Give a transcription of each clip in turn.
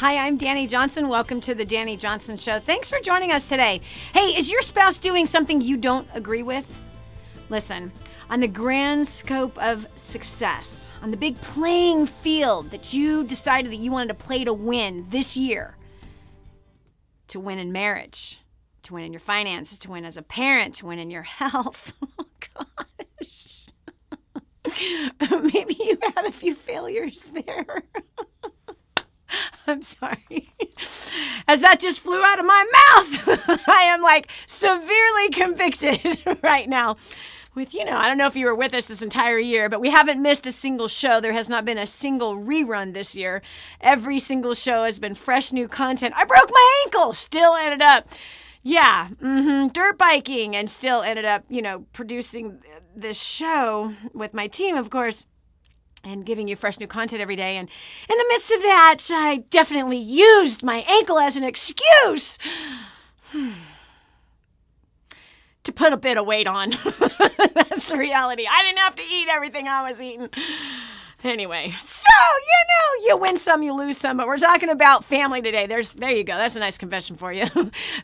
Hi, I'm Danny Johnson. Welcome to the Danny Johnson Show. Thanks for joining us today. Hey, is your spouse doing something you don't agree with? Listen, on the grand scope of success, on the big playing field that you decided that you wanted to play to win this year, to win in marriage, to win in your finances, to win as a parent, to win in your health. Oh, gosh. Maybe you've had a few failures there. I'm sorry. As that just flew out of my mouth, I am like severely convicted right now. With, I don't know if you were with us this entire year, but we haven't missed a single show. There has not been a single rerun this year. Every single show has been fresh new content. I broke my ankle, still ended up, dirt biking, and still ended up, producing this show with my team, of course, and giving you fresh new content every day. And in the midst of that, I definitely used my ankle as an excuse to put a bit of weight on. That's the reality. I didn't have to eat everything I was eating. Anyway, so, you win some, you lose some, but we're talking about family today. There you go. That's a nice confession for you.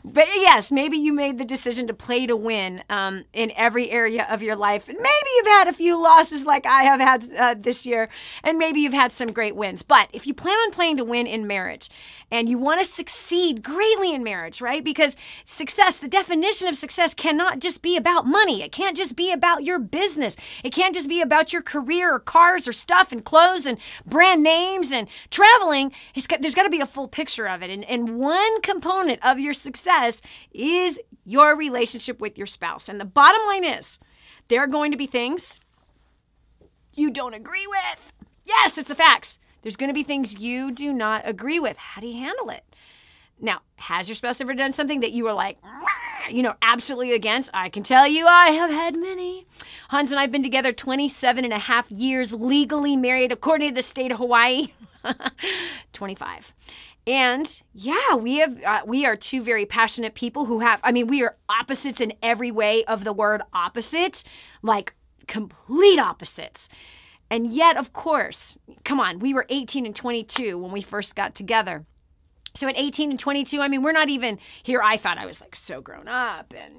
But yes, maybe you made the decision to play to win in every area of your life. And maybe you've had a few losses like I have had this year, and maybe you've had some great wins. But if you plan on playing to win in marriage, and you want to succeed greatly in marriage, right? Because success, the definition of success cannot just be about money. It can't just be about your business. It can't just be about your career or cars or stuff and clothes and brand names and traveling. There's got to be a full picture of it. And one component of your success is your relationship with your spouse. And the bottom line is, there are going to be things you don't agree with. Yes, it's a fact. There's going to be things you do not agree with. How do you handle it? Now, has your spouse ever done something that you were like, absolutely against? I can tell you I have had many. Hans and I have been together 27 and a half years, legally married, according to the state of Hawaii, 25. And yeah, we are two very passionate people who we are opposites in every way of the word opposite, like complete opposites. And yet, of course, come on, we were 18 and 22 when we first got together. So at 18 and 22, we're not even here. I thought I was like so grown up and,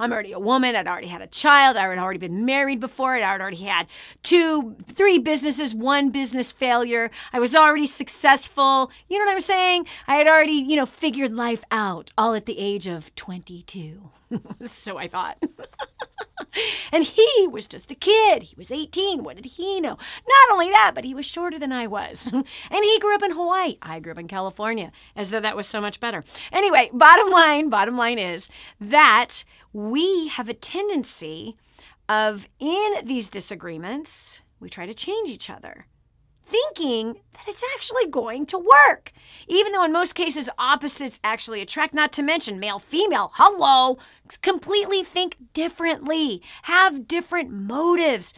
I'm already a woman. I'd already had a child. I had already been married before. I'd already had 3 businesses, 1 business failure. I was already successful. You know what I'm saying? I had already, figured life out all at the age of 22. So I thought. And he was just a kid. He was 18. What did he know? Not only that, but he was shorter than I was. And he grew up in Hawaii. I grew up in California, as though that was so much better. Anyway, bottom line is that we have a tendency of, in these disagreements, we try to change each other, thinking that it's actually going to work. Even though in most cases, opposites actually attract, not to mention male, female, hello, completely think differently, have different motives,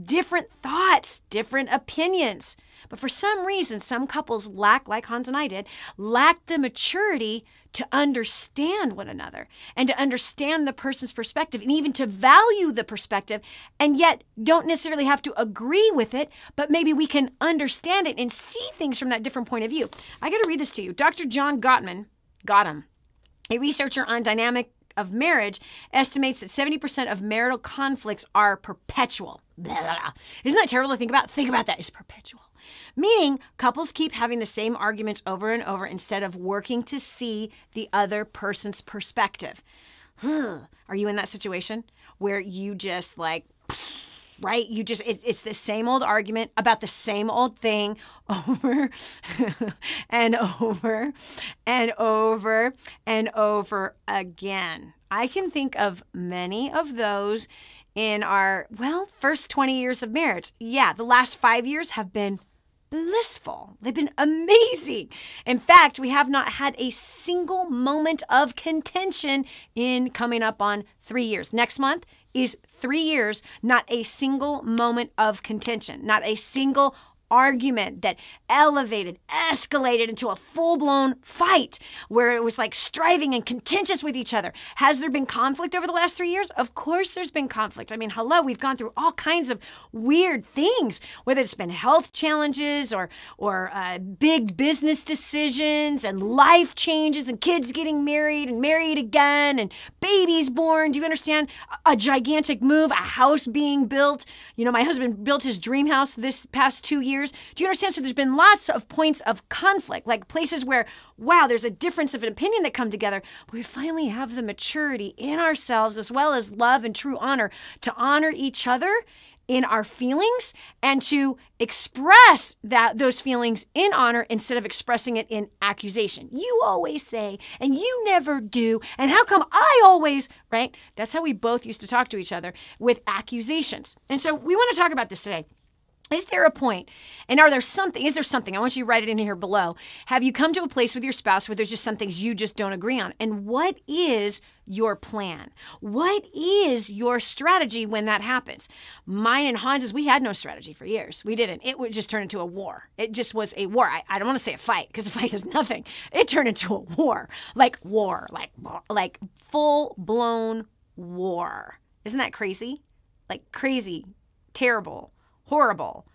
different thoughts, different opinions. But for some reason, some couples like Hans and I did, lack the maturity to understand one another and to understand the person's perspective and even to value the perspective, and yet don't necessarily have to agree with it, but maybe we can understand it and see things from that different point of view. I got to read this to you. Dr. John Gottman, a researcher on dynamic of marriage, estimates that 70% of marital conflicts are perpetual. Blah, blah, blah. Isn't that terrible to think about? Think about that. It's perpetual. Meaning couples keep having the same arguments over and over instead of working to see the other person's perspective. Are you in that situation where you just right? It's the same old argument about the same old thing over and over and over and over again. I can think of many of those in our, first 20 years of marriage. Yeah, the last 5 years have been blissful. They've been amazing. In fact, we have not had a single moment of contention in coming up on 3 years. Next month is 3 years, not a single moment of contention, not a single argument that elevated, escalated into a full-blown fight where it was like striving and contentious with each other. Has there been conflict over the last 3 years? Of course there's been conflict. I mean, hello, we've gone through all kinds of weird things, whether it's been health challenges or big business decisions and life changes and kids getting married and married again and babies born. Do you understand? A gigantic move, a house being built. You know, my husband built his dream house this past 2 years. Do you understand? So there's been lots of points of conflict, like places where, wow, there's a difference of an opinion that come together. But we finally have the maturity in ourselves, as well as love and true honor, to honor each other in our feelings and to express those feelings in honor instead of expressing it in accusation. You always say, and you never do, and how come I always, right? That's how we both used to talk to each other, with accusations. And so we want to talk about this today. Is there a point? And is there something? I want you to write it in here below. Have you come to a place with your spouse where there's just some things you just don't agree on? And what is your plan? What is your strategy when that happens? Mine and Hans's, we had no strategy for years. We didn't. It would just turn into a war. It just was a war. I don't want to say a fight, because a fight is nothing. It turned into a war, like full-blown war. Isn't that crazy? Like crazy, terrible, horrible,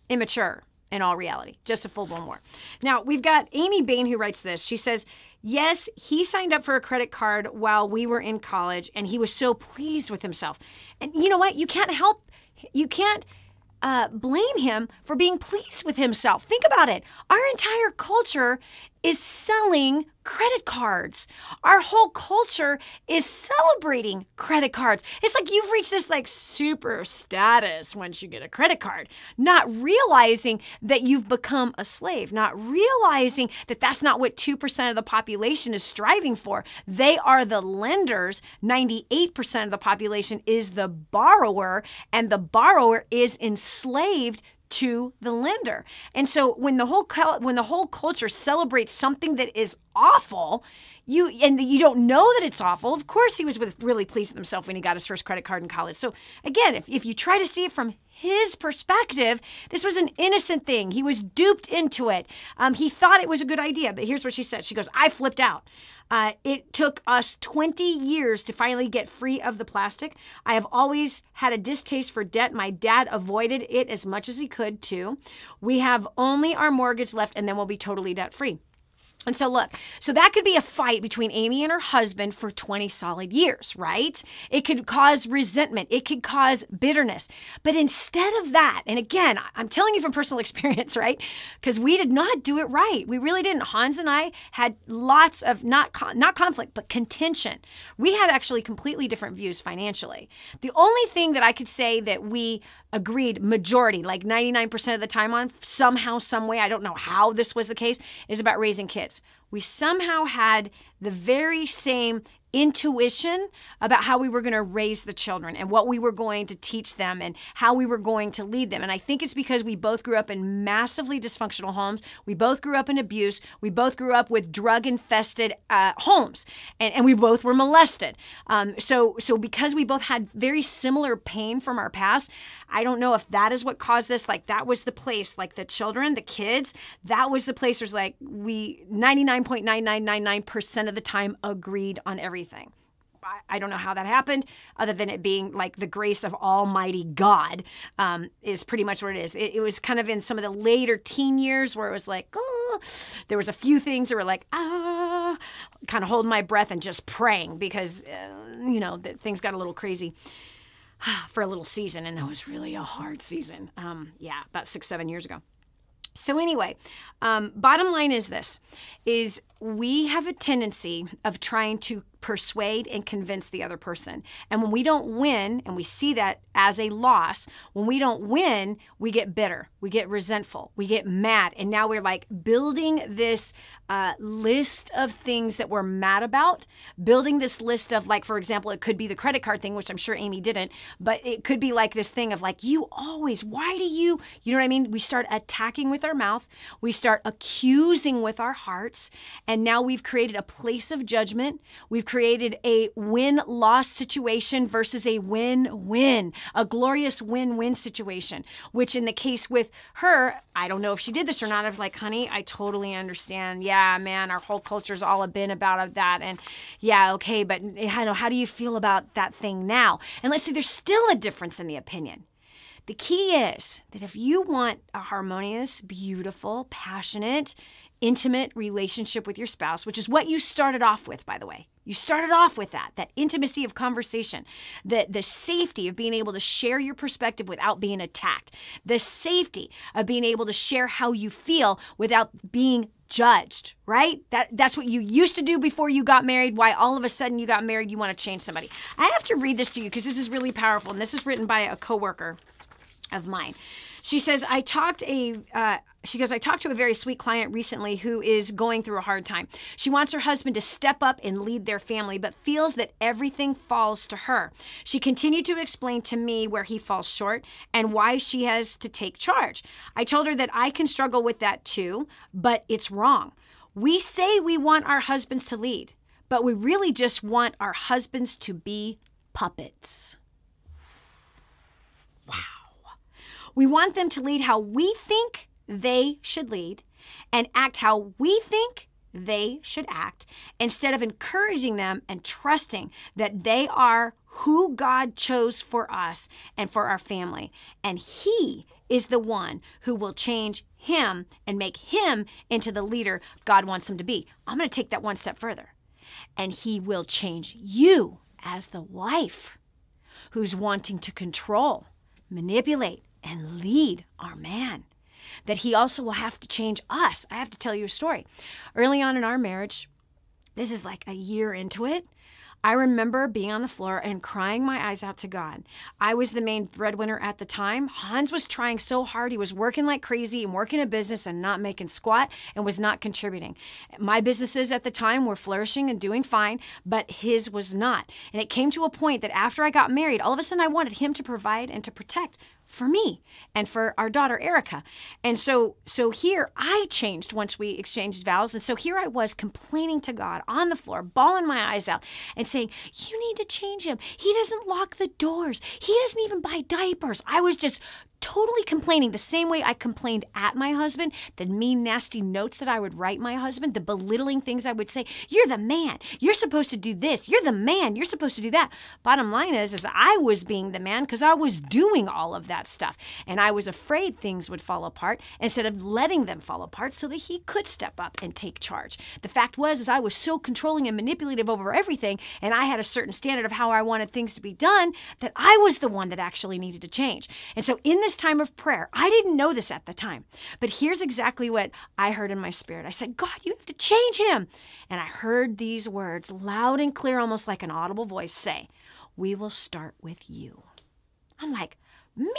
immature in all reality, just a full-blown war. Now, we've got Amy Bain who writes this. She says, yes, he signed up for a credit card while we were in college, and he was so pleased with himself. And you know what? You can't blame him for being pleased with himself. Think about it. Our entire culture is selling credit cards. Our whole culture is celebrating credit cards. It's like you've reached this like super status once you get a credit card, not realizing that you've become a slave, not realizing that that's not what 2% of the population is striving for. They are the lenders. 98% of the population is the borrower, and the borrower is enslaved to the lender. And so when the whole culture celebrates something that is awful, you don't know that it's awful. Of course he was really pleased with himself when he got his first credit card in college. So again, if you try to see it from his perspective, this was an innocent thing. He was duped into it. He thought it was a good idea, but here's what she said. She goes, I flipped out. It took us 20 years to finally get free of the plastic. I have always had a distaste for debt. My dad avoided it as much as he could too. We have only our mortgage left, and then we'll be totally debt free. And so look, so that could be a fight between Amy and her husband for 20 solid years, right? It could cause resentment. It could cause bitterness. But instead of that, and again, I'm telling you from personal experience, right? Because we did not do it right. We really didn't. Hans and I had lots of, not conflict, but contention. We had actually completely different views financially. The only thing that I could say that we agreed majority, like 99% of the time on, somehow, some way, I don't know how this was the case, is about raising kids. We somehow had the very same intuition about how we were going to raise the children and what we were going to teach them and how we were going to lead them. And I think it's because we both grew up in massively dysfunctional homes. We both grew up in abuse. We both grew up with drug-infested homes, and we both were molested. So because we both had very similar pain from our past, I don't know if that is what caused this. Like, that was the place, like the children, the kids, that was the place where it's like we 99.9999% of the time agreed on everything. I don't know how that happened, other than it being like the grace of Almighty God is pretty much what it is. It was kind of in some of the later teen years where it was like, oh, there was a few things that were like, kind of holding my breath and just praying because, things got a little crazy for a little season, and it was really a hard season. About 6-7 years ago. So anyway, bottom line is this, is we have a tendency of trying to persuade and convince the other person. And when we don't win, and we see that as a loss, when we don't win, we get bitter, we get resentful, we get mad. And now we're like building this list of things that we're mad about, building this list of, like, for example, it could be the credit card thing, which I'm sure Amy didn't, but it could be like this thing of like, you always, why do you know what I mean? We start attacking with our mouth, we start accusing with our hearts, And now we've created a place of judgment. We've created a win-loss situation versus a win-win, a glorious win-win situation, which in the case with her, I don't know if she did this or not. I was like, honey, I totally understand. Yeah, man, our whole culture's all been about that. And yeah, okay, but how do you feel about that thing now? And let's say there's still a difference in the opinion. The key is that if you want a harmonious, beautiful, passionate, intimate relationship with your spouse, which is what you started off with, by the way. You started off with that intimacy of conversation, the safety of being able to share your perspective without being attacked, the safety of being able to share how you feel without being judged, right? That's what you used to do before you got married. Why all of a sudden you got married, you want to change somebody. I have to read this to you because this is really powerful, and this is written by a coworker of mine. She says, I talked to a very sweet client recently who is going through a hard time. She wants her husband to step up and lead their family, but feels that everything falls to her. She continued to explain to me where he falls short and why she has to take charge. I told her that I can struggle with that too, but it's wrong. We say we want our husbands to lead, but we really just want our husbands to be puppets. Wow. We want them to lead how we think they should lead and act how we think they should act, instead of encouraging them and trusting that they are who God chose for us and for our family. And He is the one who will change him and make him into the leader God wants him to be. I'm going to take that one step further. And He will change you as the wife who's wanting to control, manipulate, and lead our man. That He also will have to change us. I have to tell you a story. Early on in our marriage, this is like a year into it, I remember being on the floor and crying my eyes out to God. I was the main breadwinner at the time. Hans was trying so hard. He was working like crazy and working a business and not making squat and was not contributing. My businesses at the time were flourishing and doing fine, but his was not. And it came to a point that after I got married, all of a sudden I wanted him to provide and to protect for me and for our daughter, Erica. And so here I changed once we exchanged vows. And so here I was complaining to God on the floor, bawling my eyes out and saying, you need to change him. He doesn't lock the doors. He doesn't even buy diapers. I was just totally complaining the same way I complained at my husband, the mean, nasty notes that I would write my husband, the belittling things I would say. You're the man. You're supposed to do this. You're the man. You're supposed to do that. Bottom line is I was being the man because I was doing all of that stuff. And I was afraid things would fall apart instead of letting them fall apart so that He could step up and take charge. The fact was I was so controlling and manipulative over everything, and I had a certain standard of how I wanted things to be done, that I was the one that actually needed to change. And so in this time of prayer, I didn't know this at the time, but here's exactly what I heard in my spirit. I said, God, you have to change him. And I heard these words loud and clear, almost like an audible voice say, we will start with you. I'm like, me?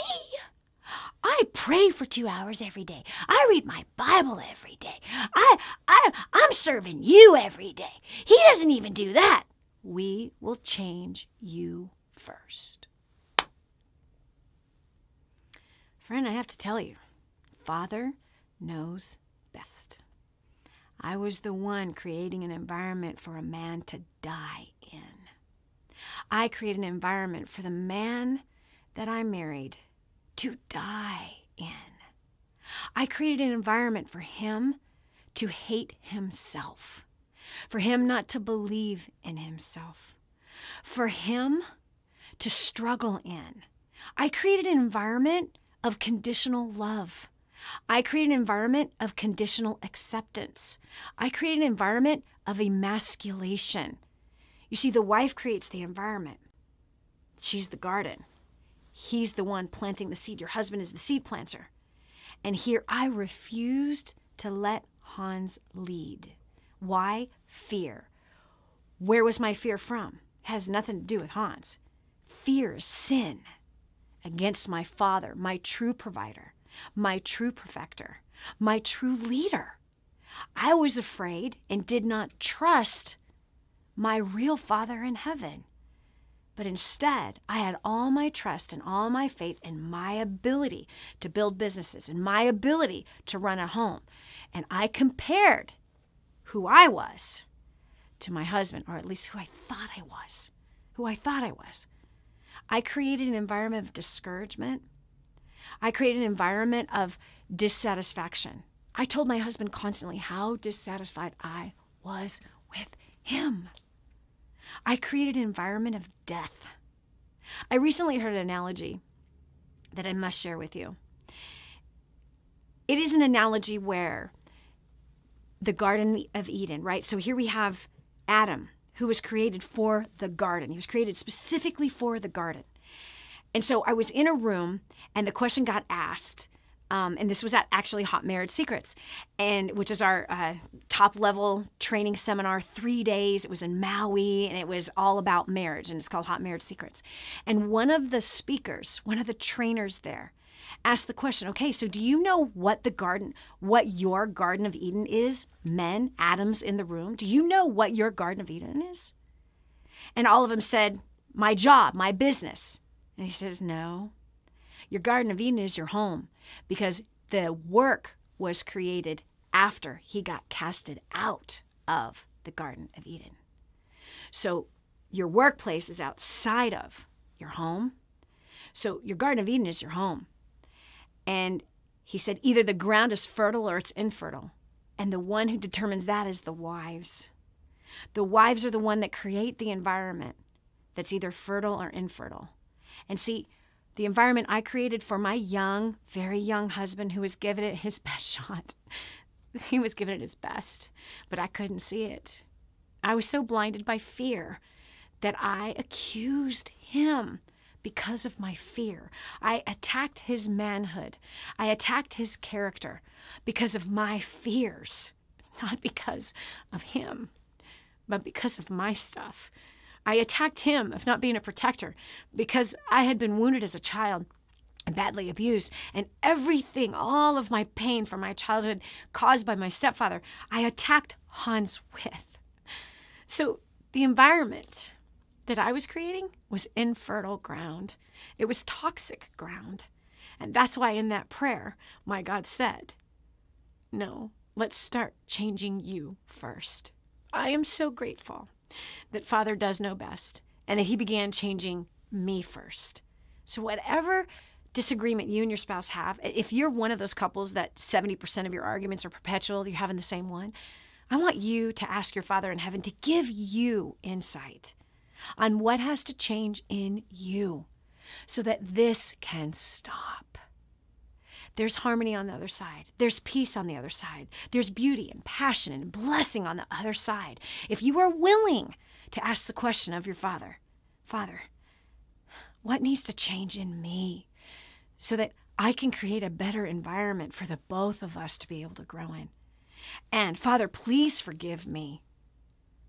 I pray for 2 hours every day. I read my Bible every day. I'm serving you every day. He doesn't even do that. We will change you first. Friend, I have to tell you, Father knows best. I was the one creating an environment for a man to die in. I created an environment for the man that I married to die in. I created an environment for him to hate himself, for him not to believe in himself, for him to struggle in. I created an environment of conditional love. I created an environment of conditional acceptance. I created an environment of emasculation. You see, the wife creates the environment. She's the garden. He's the one planting the seed. Your husband is the seed planter. And here I refused to let Hans lead. Why? Fear. Where was my fear from? It has nothing to do with Hans. Fear is sin against my Father, my true provider, my true perfecter, my true leader. I was afraid and did not trust my real Father in heaven. But instead, I had all my trust and all my faith in my ability to build businesses and my ability to run a home. And I compared who I was to my husband, or at least who I thought I was. I created an environment of discouragement. I created an environment of dissatisfaction. I told my husband constantly how dissatisfied I was with him. I created an environment of death. I recently heard an analogy that I must share with you. It is an analogy where the Garden of Eden, right? So here we have Adam, who was created for the garden. He was created specifically for the garden. And so I was in a room and the question got asked, and this was at actually Hot Marriage Secrets, which is our top level training seminar, 3 days. It was in Maui, and it was all about marriage, and it's called Hot Marriage Secrets. And one of the speakers, one of the trainers there, asked the question, okay, so do you know what your Garden of Eden is? Men, Adams in the room. Do you know what your Garden of Eden is? And all of them said, my job, my business. And he says, no, your Garden of Eden is your home, because the work was created after he got casted out of the Garden of Eden. So your workplace is outside of your home. So your Garden of Eden is your home. And he said, either the ground is fertile or it's infertile. And the one who determines that is the wives. The wives are the one that create the environment that's either fertile or infertile. And see, the environment I created for my young, very young husband, who was giving it his best shot. He was giving it his best, but I couldn't see it. I was so blinded by fear that I accused him because of my fear. I attacked his manhood. I attacked his character because of my fears, not because of him, but because of my stuff. I attacked him of not being a protector because I had been wounded as a child and badly abused, and everything, all of my pain from my childhood caused by my stepfather, I attacked Hans with. So the environment that I was creating was infertile ground. It was toxic ground. And that's why in that prayer, my God said, no, let's start changing you first. I am so grateful that Father does know best and that he began changing me first. So whatever disagreement you and your spouse have, if you're one of those couples that 70% of your arguments are perpetual, you're having the same one, I want you to ask your Father in heaven to give you insight on what has to change in you so that this can stop. There's harmony on the other side. There's peace on the other side. There's beauty and passion and blessing on the other side. If you are willing to ask the question of your Father, Father, what needs to change in me so that I can create a better environment for the both of us to be able to grow in? And Father, please forgive me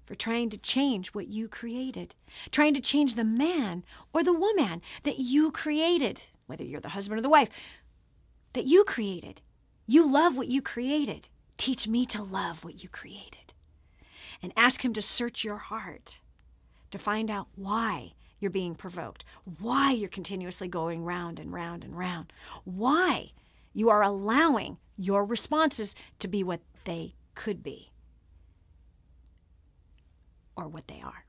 for trying to change what you created, trying to change the man or the woman that you created, whether you're the husband or the wife, that you created. You love what you created. Teach me to love what you created. And ask him to search your heart to find out why you're being provoked, why you're continuously going round and round and round, why you are allowing your responses to be what they could be or what they are.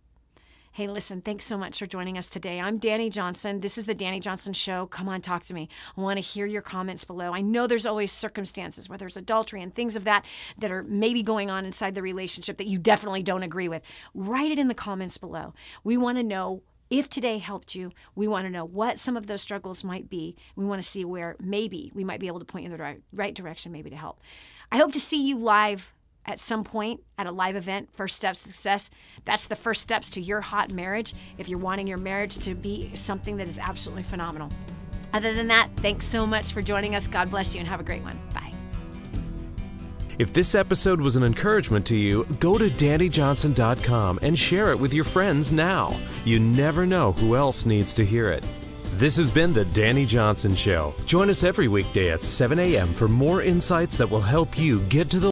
Hey, listen, thanks so much for joining us today. I'm Dani Johnson. This is the Dani Johnson Show. Come on, talk to me. I want to hear your comments below. I know there's always circumstances, whether it's adultery and things of that are maybe going on inside the relationship that you definitely don't agree with. Write it in the comments below. We want to know if today helped you. We want to know what some of those struggles might be. We want to see where maybe we might be able to point you in the right direction, maybe to help. I hope to see you live at some point at a live event, First Steps to Success. That's the first steps to your hot marriage if you're wanting your marriage to be something that is absolutely phenomenal. Other than that, thanks so much for joining us. God bless you and have a great one. Bye. If this episode was an encouragement to you, go to DaniJohnson.com and share it with your friends now. You never know who else needs to hear it. This has been The Dani Johnson Show. Join us every weekday at 7 a.m. for more insights that will help you get to the